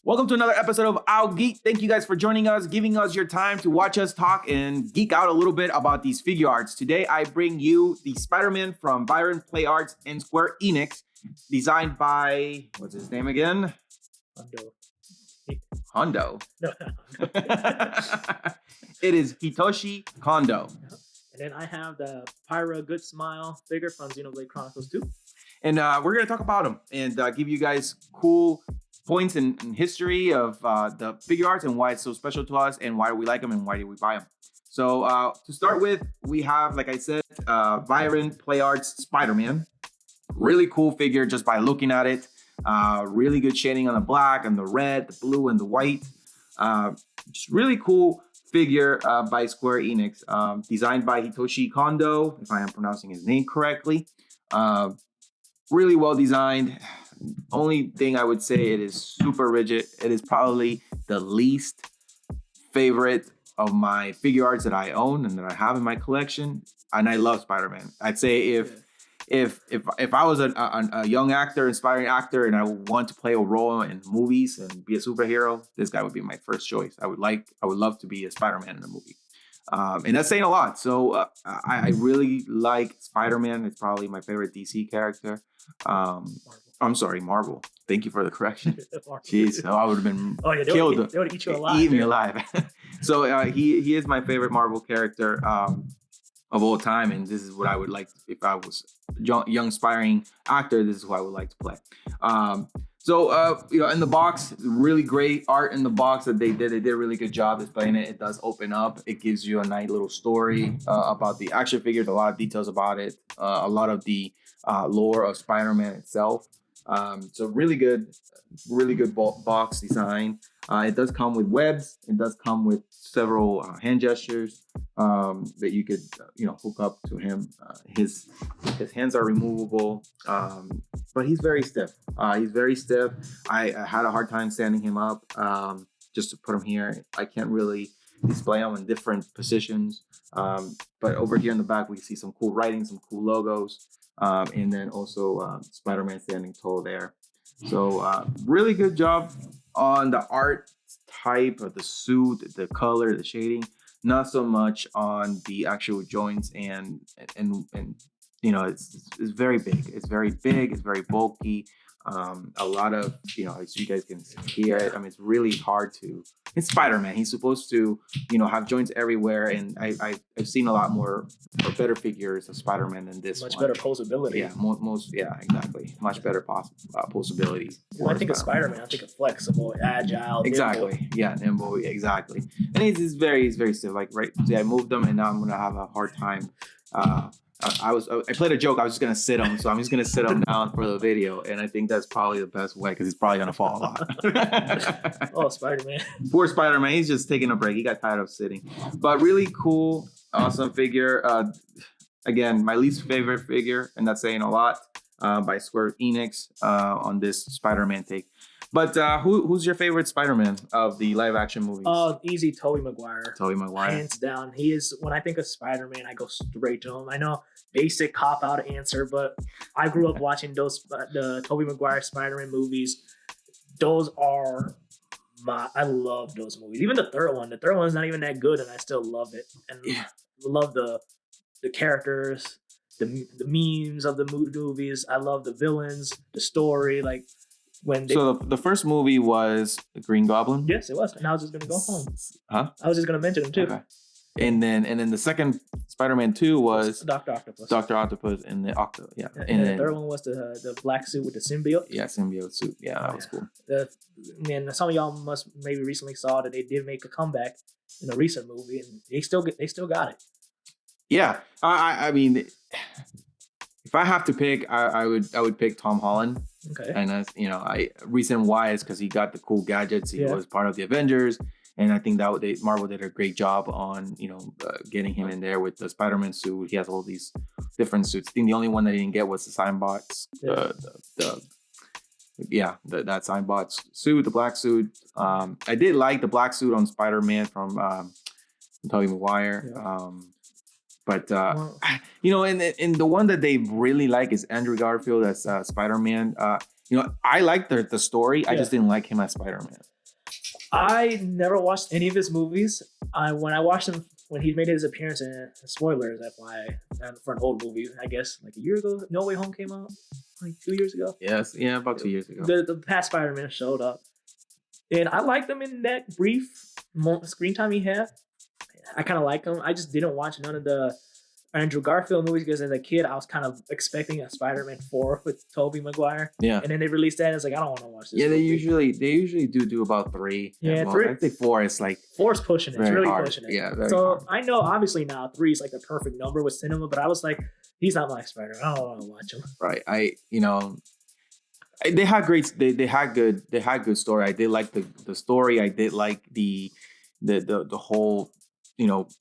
Welcome to another episode of Out Geeked. Thank you guys for joining us, giving us your time to watch us talk and geek out a little bit about these figure arts. Today, I bring you the Spider-Man from Byron Play Arts and Square Enix, designed by, what's his name again? Hondo. No. It is Hitoshi Kondo. And then I have the Pyra Good Smile figure from Xenoblade Chronicles 2. And we're going to talk about them and give you guys cool points in history of the figure arts and why it's so special to us and why we like them and why do we buy them. So to start with, we have, like I said, Byron Play Arts Spider-Man. Really cool figure just by looking at it. Really good shading on the black and the red, the blue and the white. Just really cool figure by Square Enix. Designed by Hitoshi Kondo, if I am pronouncing his name correctly. Really well designed. Only thing I would say, it is super rigid. It is probably the least favorite of my figure arts that I own and that I have in my collection. And I love Spider-Man. I'd say if I was a young actor, inspiring actor, and I want to play a role in movies and be a superhero, this guy would be my first choice. I would love to be a Spider-Man in a movie. And that's saying a lot. So I really like Spider-Man. It's probably my favorite DC character. I'm sorry, Marvel. Thank you for the correction. Jeez, I would have been killed. They would eat you alive. Eat me alive. So he is my favorite Marvel character of all time, and this is what I would like if I was young aspiring actor. This is who I would like to play. So in the box, really great art in the box that they did. They did a really good job displaying it. It does open up. It gives you a nice little story about the action figures, a lot of details about it, a lot of the lore of Spider-Man itself. So really good box design. It does come with webs. It does come with several hand gestures that you could hook up to him. His hands are removable, but he's very stiff. I had a hard time standing him up just to put him here. I can't really display them in different positions. But over here in the back, we see some cool writing, some cool logos. And then also Spider-Man standing tall there. So really good job on the art type of the suit, the color, the shading. Not so much on the actual joints and it's very big. It's very big. It's very bulky. A lot of as you guys can hear it. I mean, it's really hard to. It's Spider-Man. He's supposed to have joints everywhere, and I've seen a lot more or better figures of Spider-Man than this. Much better poseability. Yeah, exactly. Much better poseability. When I think of Spider-Man, I think of flexible, agile. Exactly. Nimble. Yeah, nimble. Yeah, exactly. And he's very stiff. Like I moved him, and now I'm gonna have a hard time. I played a joke. I was just gonna sit him, so I'm just gonna sit him down for the video, and I think that's probably the best way because he's probably gonna fall a lot. Oh, Spider-Man! Poor Spider-Man. He's just taking a break. He got tired of sitting, but really cool, awesome figure. Again, my least favorite figure, and that's saying a lot. By Square Enix on this Spider-Man take. But who's your favorite Spider-Man of the live-action movies? Oh, easy, Tobey Maguire. Tobey Maguire. Hands down. He is, when I think of Spider-Man, I go straight to him. I know, basic cop-out answer, but I grew up watching the Tobey Maguire Spider-Man movies. Those are I love those movies. Even the third one. The third one is not even that good, and I still love it. And love the characters, the memes of the movies. I love the villains, the story, So the first movie was Green Goblin? Yes, it was. And I was just gonna go home. Huh? I was just gonna mention him too. Okay. And then the second Spider-Man 2 was Dr. Octopus. Dr. Octopus and the Octo. Yeah. And then the third one was the black suit with the symbiote. Yeah, symbiote suit. Yeah, that was cool. And some of y'all must maybe recently saw that they did make a comeback in a recent movie, and they still got it. Yeah, I mean, if I have to pick, I would pick Tom Holland. Okay. And that's reason why is because he got the cool gadgets. He was part of the Avengers, and I think that Marvel did a great job on getting him in there with the Spider-Man suit. He has all these different suits. I think the only one that he didn't get was the Signbots. That Signbots suit, the black suit. I did like the black suit on Spider-Man from Tobey Maguire. Yeah. But and the one that they really like is Andrew Garfield as Spider-Man. I like the story. I just didn't like him as Spider-Man. I never watched any of his movies. When I watched him when he made his appearance in spoilers, FYI, for an old movie, I guess like a year ago, No Way Home came out, like 2 years ago. Yes, yeah, about 2 years ago. The past Spider-Man showed up, and I liked him in that brief screen time he had. I kind of like him. I just didn't watch none of the Andrew Garfield movies because as a kid I was kind of expecting a Spider-Man 4 with Tobey Maguire. Yeah. And then they released that and it's like I don't want to watch this. Yeah, movie. they usually do about 3. Yeah, well, 3. I'd say 4 is like 4's pushing it. It's really hard. pushing it. Yeah, very so hard. I know obviously now 3 is like the perfect number with cinema, but I was like, he's not my Spider-Man. I don't want to watch him. Right. They had good story. I did like the story. I did like the whole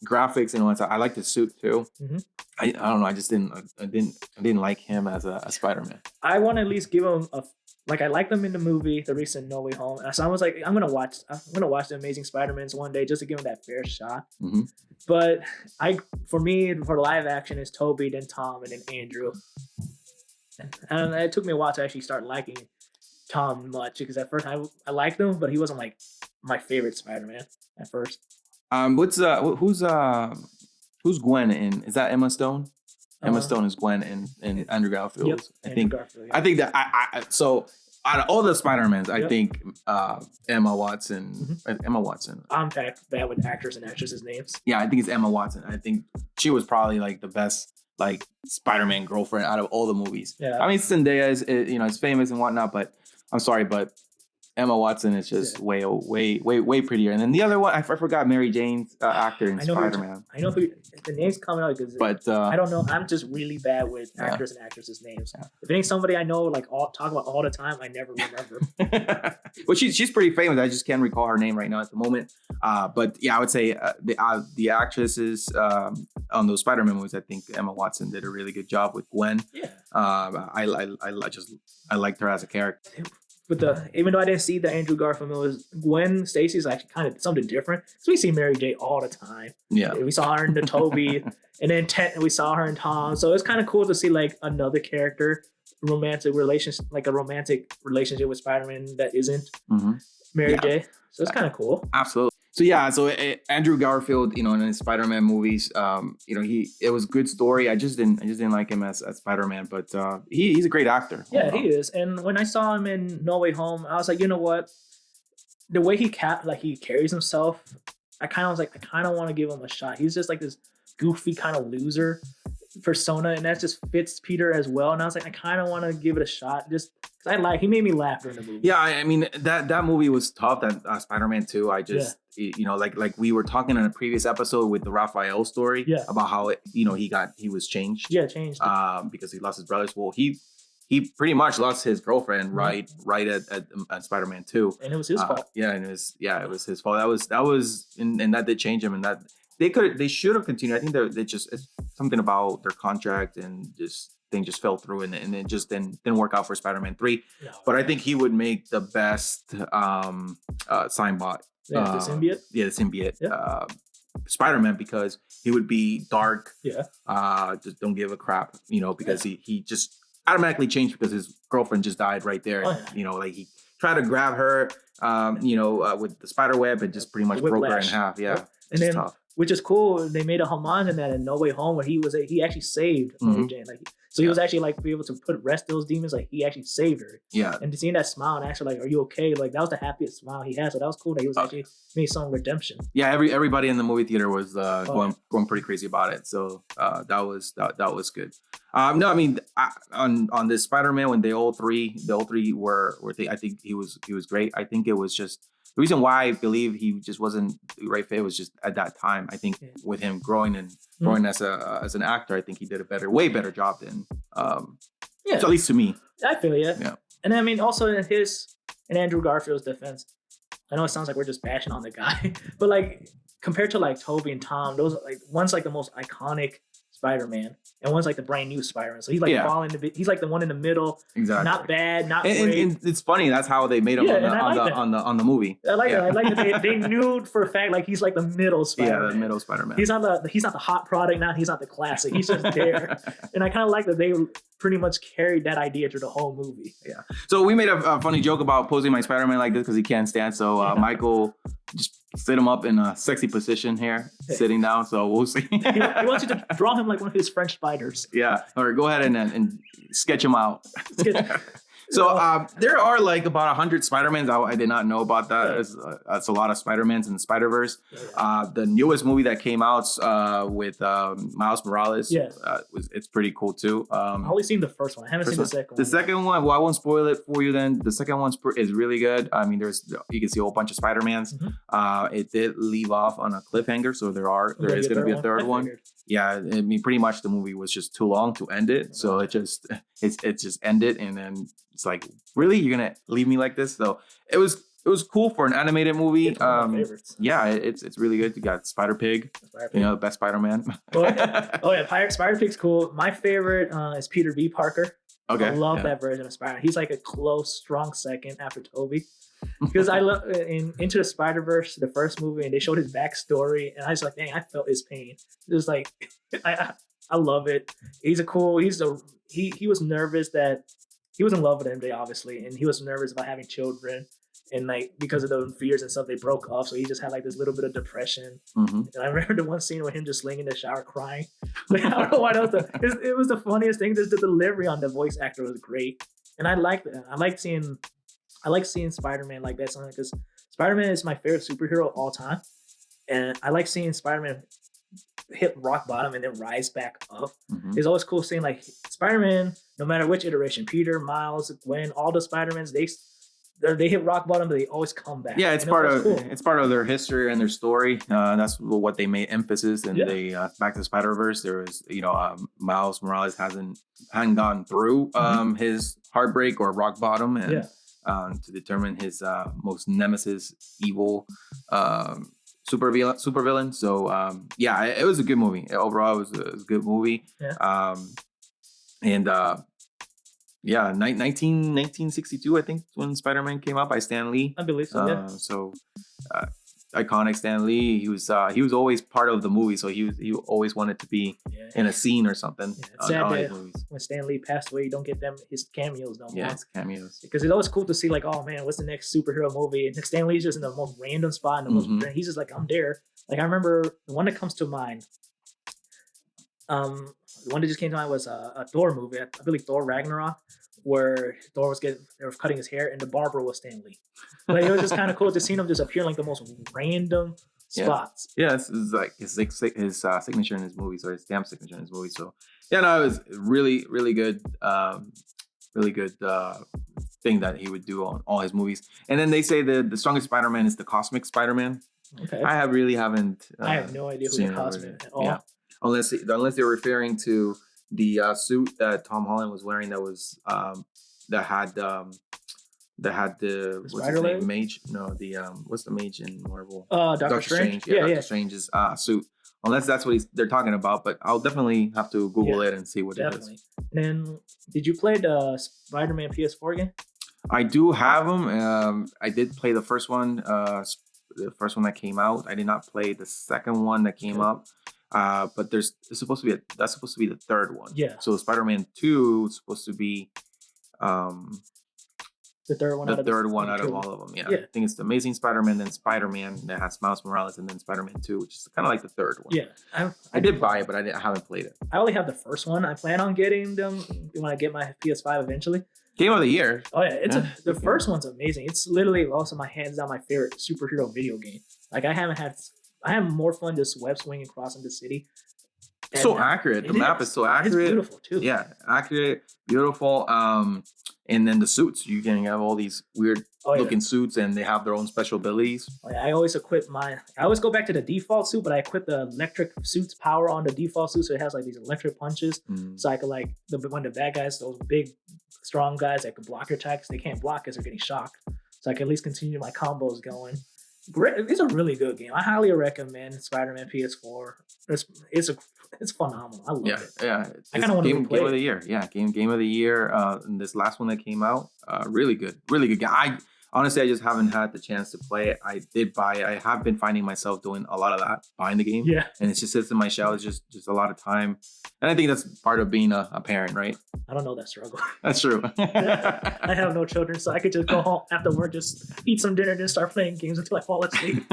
graphics and whatnot. I like the suit too. Mm-hmm. I don't know. I just didn't like him as a Spider-Man. I want to at least give him I liked him in the movie, the recent No Way Home. So I was like, I'm gonna watch the Amazing Spider-Mans one day just to give him that fair shot. Mm-hmm. But for live action, it's Tobey, then Tom, and then Andrew. And it took me a while to actually start liking Tom much because at first I liked him, but he wasn't like my favorite Spider-Man at first. Who's Gwen in? Is that Emma Stone? Emma Stone is Gwen in Andrew Garfield. Yep, I think that so out of all the Spider-Mans, I think Emma Watson. Mm-hmm. Emma Watson. I'm bad with actors and actresses' names. Yeah, I think it's Emma Watson. I think she was probably like the best like Spider-Man girlfriend out of all the movies. Yeah. I mean, Zendaya is famous and whatnot, but I'm sorry, but Emma Watson is just way prettier. And then the other one, I forgot Mary Jane's actor in Spider-Man. I know who the name's coming out because I don't know. I'm just really bad with actors and actresses' names. Yeah. If it ain't somebody I know, talk about all the time, I never remember. Well, she's pretty famous. I just can't recall her name right now at the moment. But yeah, I would say the actresses on those Spider-Man movies, I think Emma Watson did a really good job with Gwen. Yeah. I liked her as a character. But even though I didn't see the Andrew Garfield movies, Gwen Stacy's actually kind of something different. So we see Mary J all the time. Yeah, we saw her in the Tobey, and then we saw her in Tom. So it's kind of cool to see like another character, a romantic relationship with Spider-Man that isn't Mary J. So it's kind of cool. Absolutely. So yeah, Andrew Garfield, in his Spider-Man movies, it was a good story. I just didn't like him as Spider-Man, but he's a great actor. Yeah, he is. And when I saw him in No Way Home, I was like, you know what? The way he carries himself, I kind of want to give him a shot. He's just like this goofy kind of loser persona, and that just fits Peter as well. And I was like, I kind of want to give it a shot, just because he made me laugh during the movie. Yeah, I mean that movie was tough. That Spider-Man 2, I just like we were talking in a previous episode with the Raphael story about how he was changed. Yeah, changed. Because he lost his brothers. Well, he pretty much lost his girlfriend right at Spider-Man 2, and it was his fault. Yeah, and it was his fault. That was and that did change him, and that they should have continued. I think it's something about their contract and thing just fell through and it just didn't work out for Spider-Man 3. No, but I think he would make the best Signbot. Yeah, the symbiote. Yeah, the symbiote. Spider-Man, because he would be dark. Yeah. Just don't give a crap, because he just automatically changed because his girlfriend just died right there. Oh, yeah. He tried to grab her, with the spider web and just pretty much broke her in half. Yeah. And then, tough. Which is cool. They made a homage in that in No Way Home where he actually saved Mary Jane. He was actually be able to rest those demons. He actually saved her. Yeah. And to see that smile and actually are you okay? That was the happiest smile he had. So that was cool that he was actually made some redemption. Yeah. Everybody in the movie theater was going pretty crazy about it. So that was good. No, I mean on this Spider-Man when they all three were I think he was great. I think it was just. The reason why I believe he just wasn't the right fit was just at that time. I think with him growing as an actor, I think he did a way better job than so at least to me. I feel yeah. And I mean also in Andrew Garfield's defense, I know it sounds like we're just bashing on the guy, but compared to Tobey and Tom, those one's the most iconic Spider-Man, and one's like the brand new Spider-Man. So he's like he's like the one in the middle. Exactly. Not bad, not great. And it's funny. That's how they made him on the movie. I like that. I like that they knew for a fact like he's like the middle Spider-Man. Yeah, the middle Spider-Man. He's not the hot product now. He's not the classic. He's just there. And I kind of like that they pretty much carried that idea through the whole movie. Yeah. So we made a funny joke about posing my Spider-Man like this because he can't stand. So Michael just sit him up in a sexy position here, sitting down. So we'll see. He wants you to draw him like one of his French spiders. Yeah. Or go ahead and sketch him out. So there are like about 100 Spider-Mans. I did not know about that. That's a lot of Spider-Mans in the Spider-Verse. The newest movie that came out with Miles Morales, it's pretty cool too. I've only seen the first one. I haven't seen the second one. The second one, well, I won't spoil it for you then. The second one is really good. I mean, you can see a whole bunch of Spider-Mans. It did leave off on a cliffhanger, so there is going to be a third one. Yeah, I mean, pretty much the movie was just too long to end it, so it just ended, and then it's like, really, you're gonna leave me like this? So it was cool for an animated movie. It's one of my favorites. Yeah, it's really good. You got Spider Pig, the best Spider-Man. Spider Pig's cool. My favorite is Peter B. Parker. Okay, I love that version of Spider. He's like a close, strong second after Tobey. Because I love Into the Spider-Verse, the first movie, and they showed his backstory, and I was like, dang, I felt his pain. It was like, I love it. He was nervous that he was in love with MJ, obviously, and he was nervous about having children, and like because of the fears and stuff, they broke off. So he just had like this little bit of depression. And I remember the one scene with him just laying in the shower crying. Like, I don't know why that was it was the funniest thing. Just the delivery on the voice actor was great, and I liked it. I like seeing Spider-Man like that, because Spider-Man is my favorite superhero of all time. And I like seeing Spider-Man hit rock bottom and then rise back up. It's always cool seeing like Spider-Man, no matter which iteration, Peter, Miles, Gwen, all the Spider-Mans, they hit rock bottom, but they always come back. Yeah, it's part of their history and their story. That's what they made emphasis. And they back to the Spider-Verse, there was Miles Morales hadn't gone through his heartbreak or rock bottom, and to determine his most nemesis, evil supervillain. So it was a good movie. Overall, it was a good movie. 1962, I think, when Spider-Man came out by Stan Lee. I believe so. Iconic Stan Lee. He was always part of the movie, so he always wanted to be in a scene or something. It's sad that when Stan Lee passed away, you don't get his cameos no more. Yeah, his cameos. Because it's always cool to see like, oh man, what's the next superhero movie? And Stan Lee's just in the most random spot, he's just like, I'm there. Like I remember the one that comes to mind. The one that just came to mind was a Thor movie. I believe Thor Ragnarok, where Thor they were cutting his hair, and the barber was Stan Lee. Like it was just kind of cool to see him just appear in like the most random spots. Yeah, it's like his signature in his movies, or his stamp signature in his movies. So it was really, really good, thing that he would do on all his movies. And then they say the strongest Spider-Man is the Cosmic Spider-Man. Okay. I have no idea who the Cosmic at all. Yeah, unless they're referring to the suit that Tom Holland was wearing that had the what's his name? Mage? No, what's the mage in Marvel? Doctor Strange. Yeah, Doctor Strange's suit. Unless that's what they're talking about, but I'll definitely have to Google it and see what it is. And then, did you play the Spider-Man PS4 game? I do have them. I did play the first one. The first one that came out. I did not play the second one that came up. But that's supposed to be the third one. Yeah. So Spider-Man 2 is supposed to be the third one. Out of all of them. Yeah. I think it's the Amazing Spider-Man, then Spider-Man that has Miles Morales, and then Spider-Man 2, which is kind of like the third one. Yeah. I did buy it, but I haven't played it. I only have the first one. I plan on getting them when I get my PS5 eventually. Game of the year. Oh yeah, the first one's amazing. It's literally also hands down my favorite superhero video game. Like I have more fun just web swinging across the city. So accurate. The map is so accurate. It's beautiful too. Yeah, accurate, beautiful. And then the suits, you can have all these weird looking suits, and they have their own special abilities. Oh, yeah. I always equip I always go back to the default suit, but I equip the electric suit's power on the default suit, so it has like these electric punches. So I could when the bad guys, those big, strong guys that can block your attacks, they can't block because they're getting shocked. So I can at least continue my combos going. great. It's a really good game. I highly recommend Spider-Man PS4. It's phenomenal. I love it. Yeah. I kind of want to game of the year. Yeah, game of the year. And this last one that came out, really good game. Honestly, I just haven't had the chance to play it. I have been finding myself doing a lot of that, buying the game. Yeah. And it just sits in my shelf. It's just a lot of time. And I think that's part of being a parent, right? I don't know that struggle. That's true. I have no children, so I could just go home after work, just eat some dinner, then start playing games until I fall asleep.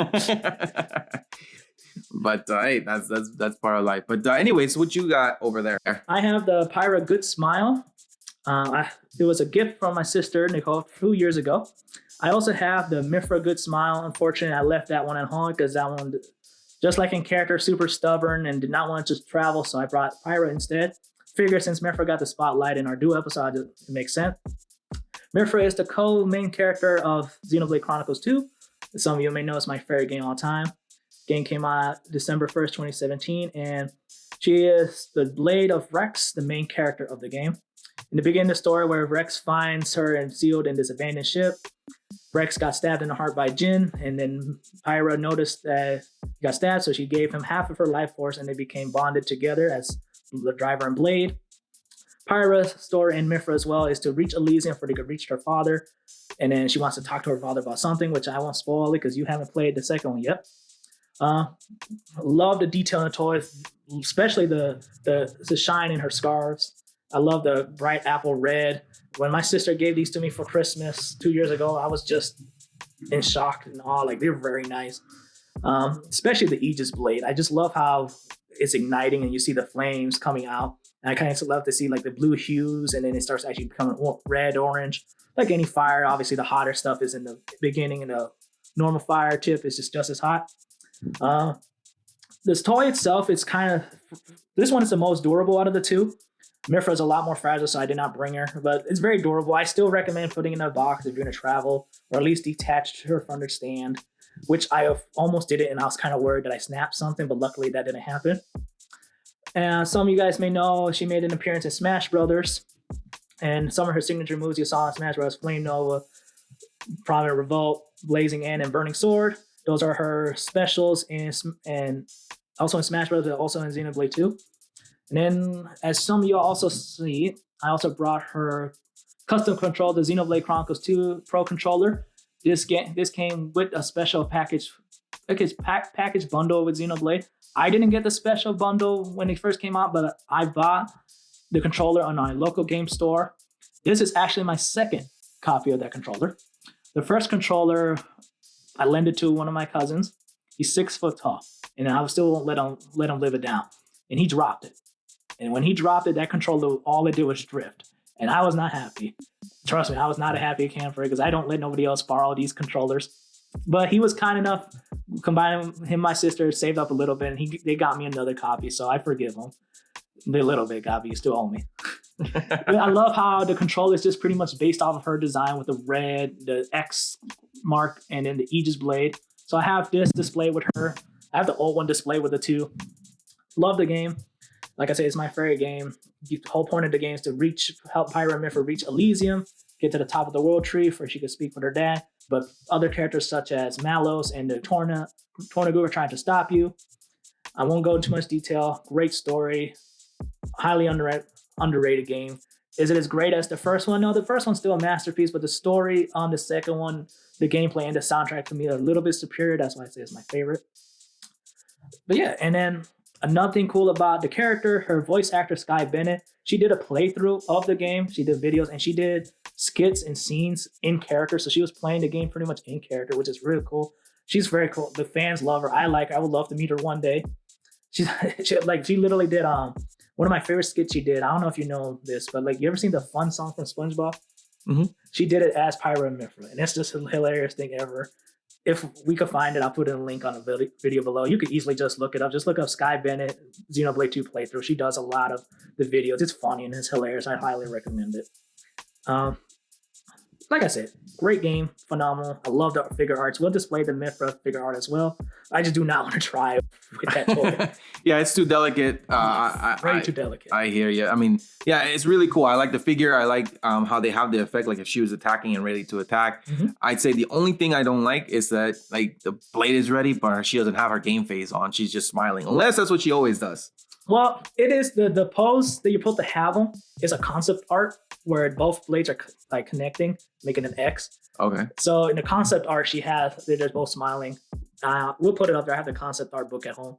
But hey, that's part of life. But anyways, what you got over there? I have the Pyra Good Smile. It was a gift from my sister, Nicole, 2 years ago. I also have the Mifra Good Smile. Unfortunately, I left that one at home because that one, just like in character, super stubborn and did not want to just travel. So I brought Pyra instead. Figure since Mifra got the spotlight in our duo episode, it makes sense. Mifra is the co-main character of Xenoblade Chronicles 2. Some of you may know it's my favorite game of all time. Game came out December 1st, 2017, and she is the blade of Rex, the main character of the game. In the beginning of the story, where Rex finds her and sealed in this abandoned ship, Rex got stabbed in the heart by Jin, and then Pyra noticed that he got stabbed, so she gave him half of her life force, and they became bonded together as the driver and blade. Pyra's story in Mifra as well is to reach Elysium for they could reach her father, and then she wants to talk to her father about something, which I won't spoil it because you haven't played the second one yet. Love the detail in the toys, especially the shine in her scarves. I love the bright apple red. When my sister gave these to me for Christmas 2 years ago, I was just in shock and awe. Like, they're very nice. Especially the Aegis blade. I just love how it's igniting and you see the flames coming out. And I kind of love to see like the blue hues and then it starts actually becoming red, orange. Like any fire, obviously the hotter stuff is in the beginning and the normal fire tip is just as hot. This toy itself, this one is the most durable out of the two. Mifra is a lot more fragile, so I did not bring her, but it's very durable. I still recommend putting it in a box if you're going to travel, or at least detach her from the stand, which I almost did it, and I was kind of worried that I snapped something, but luckily that didn't happen. And some of you guys may know she made an appearance in Smash Brothers, and some of her signature moves you saw in Smash Brothers, Flame Nova, Prominent Revolt, Blazing End, and Burning Sword. Those are her specials, and also in Smash Brothers, also in Xenoblade 2. And then, as some of you also see, I also brought her custom control, the Xenoblade Chronicles 2 Pro Controller. This came with a special package bundle with Xenoblade. I didn't get the special bundle when it first came out, but I bought the controller on my local game store. This is actually my second copy of that controller. The first controller I lent it to one of my cousins. He's 6 foot tall, and I still won't let him live it down. And he dropped it. And when he dropped it, that controller, all it did was drift. And I was not happy. Trust me, I was not a happy camper because I don't let nobody else borrow these controllers. But he was kind enough, combining him and my sister, saved up a little bit, and they got me another copy, so I forgive him. The little bit copy, you still owe me. I love how the controller is just pretty much based off of her design with the red, the X mark, and then the Aegis blade. So I have this displayed with her. I have the old one displayed with the two. Love the game. Like I said, it's my favorite game. The whole point of the game is to help Pyra and Mifra reach Elysium, get to the top of the world tree where she could speak with her dad. But other characters such as Malos and the Tornagoo are trying to stop you. I won't go into much detail. Great story. Highly underrated game. Is it as great as the first one? No, the first one's still a masterpiece, but the story on the second one, the gameplay and the soundtrack to me are a little bit superior. That's why I say it's my favorite. But yeah, and then another thing cool about the character, her voice actor, Sky Bennett, she did a playthrough of the game. She did videos and she did skits and scenes in character. So she was playing the game pretty much in character, which is really cool. She's very cool. The fans love her. I like her. I would love to meet her one day. She literally did one of my favorite skits she did. I don't know if you know this, but like, you ever seen the Fun song from SpongeBob? Mm-hmm. She did it as Pyra and Mifra, and it's just a hilarious thing ever. If we could find it, I'll put in a link on the video below. You could easily just look it up. Just look up Sky Bennett Xenoblade 2 playthrough. She does a lot of the videos. It's funny and it's hilarious. I highly recommend it. like I said, great game, phenomenal. I love the figure arts. We'll display the Mithra figure art as well. I just do not want to try with that toy. Yeah, it's too delicate. Way too delicate. I hear you. I mean, yeah, it's really cool. I like the figure. I like how they have the effect, like if she was attacking and ready to attack. I'd say the only thing I don't like is that like the blade is ready, but she doesn't have her game phase on. She's just smiling, unless that's what she always does. Well, it is the pose that you're supposed to have them is a concept art where both blades are like connecting, making an X. Okay. So in the concept art, they're just both smiling. We'll put it up there. I have the concept art book at home.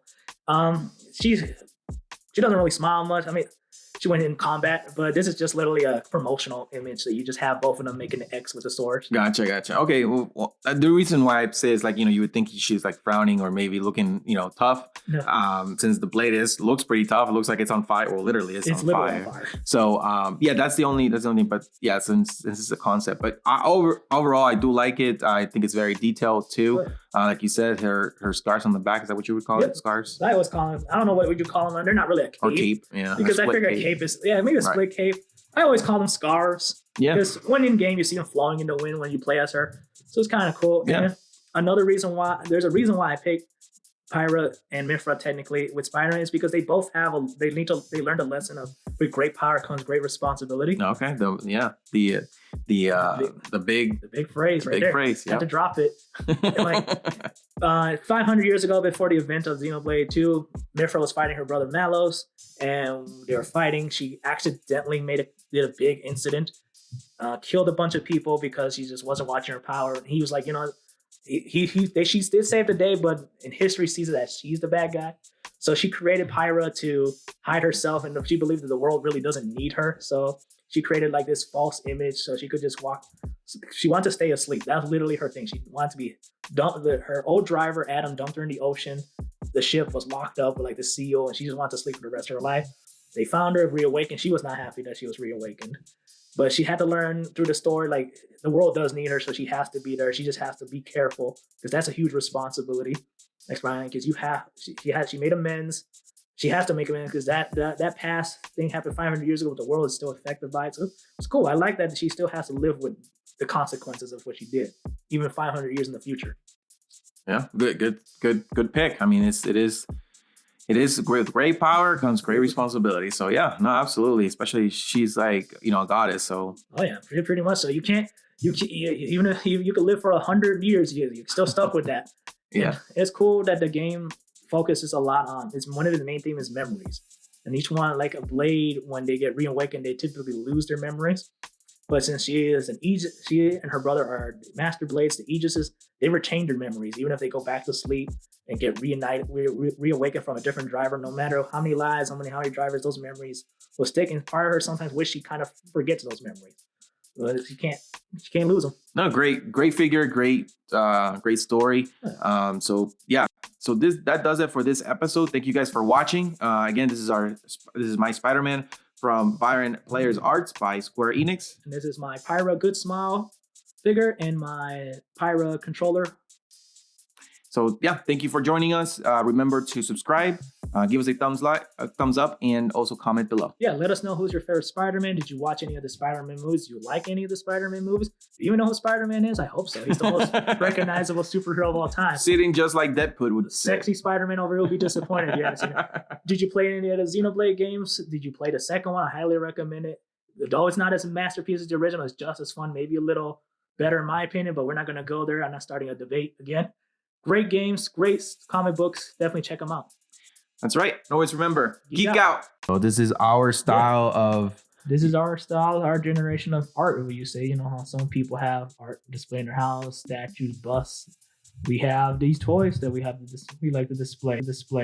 She doesn't really smile much. I mean, she went in combat, but this is just literally a promotional image that you just have both of them making an X with the sword. Gotcha. Okay, well, the reason why I say is like, you would think she's like frowning or maybe looking, tough. No. Since the blade looks pretty tough. It looks like it's on fire. Well, literally, it's on fire. So, yeah, that's the only. But yeah, since this is a concept, but overall, I do like it. I think it's very detailed too. Sure. Like you said, her scars on the back. Is that what you would call it? Scars? I always call them. I don't know what would you call them. They're not really a cape. Or cape, yeah. Because I figure a cape is maybe a split cape. I always call them scarves. Yeah. Because when in game you see them flowing in the wind when you play as her, so it's kind of cool. Yeah. And there's a reason why I picked Pyra and Mithra technically with Spider-Man is because they both have they learned a lesson of with great power comes great responsibility. Okay. The big phrase right there. Phrase. Had to drop it. Like 500 years ago, before the event of Xenoblade 2, Mithra was fighting her brother Malos, and they were fighting. She accidentally did a big incident, killed a bunch of people because she just wasn't watching her power. And he was like, she did save the day, but in history sees that she's the bad guy. So she created Pyra to hide herself, and she believed that the world really doesn't need her. So she created like this false image so she could just walk. She wanted to stay asleep. That's literally her thing. She wanted to be dumped. Her old driver, Adam, dumped her in the ocean. The ship was locked up with like the seal, and she just wanted to sleep for the rest of her life. They found her, reawakened. She was not happy that she was reawakened. But she had to learn through the story, like the world does need her, so she has to be there. She just has to be careful because that's a huge responsibility. Next Ryan, because she made amends. She has to make amends because that past thing happened 500 years ago, but the world is still affected by it. So it's cool. I like that she still has to live with the consequences of what she did, even 500 years in the future. Yeah, good pick. I mean, it is with great power comes great responsibility. So yeah, no, absolutely. Especially she's like, a goddess. So oh yeah, pretty much. So you even if you could live for 100 years, you're still stuck with that. Yeah, and it's cool that the game focuses a lot on. It's one of the main themes is memories, and each one, like a blade, when they get reawakened, they typically lose their memories. But since she and her brother are master blades, the Aegises, they retain their memories, even if they go back to sleep and get reunited, reawakened from a different driver. No matter how many lives, how many drivers, those memories will stick. And part of her sometimes wish she kind of forgets those memories, but she can't lose them. No, great figure, great story. So yeah, so that does it for this episode. Thank you guys for watching. Again, this is my Spider-Man from Byron Players Arts by Square Enix. And this is my Pyra Good Smile figure and my Pyra controller. So yeah, thank you for joining us. Remember to subscribe, give us a thumbs up, and also comment below. Yeah, let us know who's your favorite Spider-Man. Did you watch any of the Spider-Man movies? Do you like any of the Spider-Man movies? Do you even know who Spider-Man is? I hope so. He's the most recognizable superhero of all time. Sitting just like Deadpool would say. Sexy Spider-Man over here will be disappointed if you haven't seen it. Did you play any of the Xenoblade games? Did you play the second one? I highly recommend it. Though it's not as a masterpiece as the original, it's just as fun, maybe a little better in my opinion, but we're not going to go there. I'm not starting a debate again. Great games, great comic books. Definitely check them out. That's right. Always remember, geek out. So this is our style of... This is our style, our generation of art. Where you say, how some people have art displayed in their house, statues, busts. We have these toys that we like to display.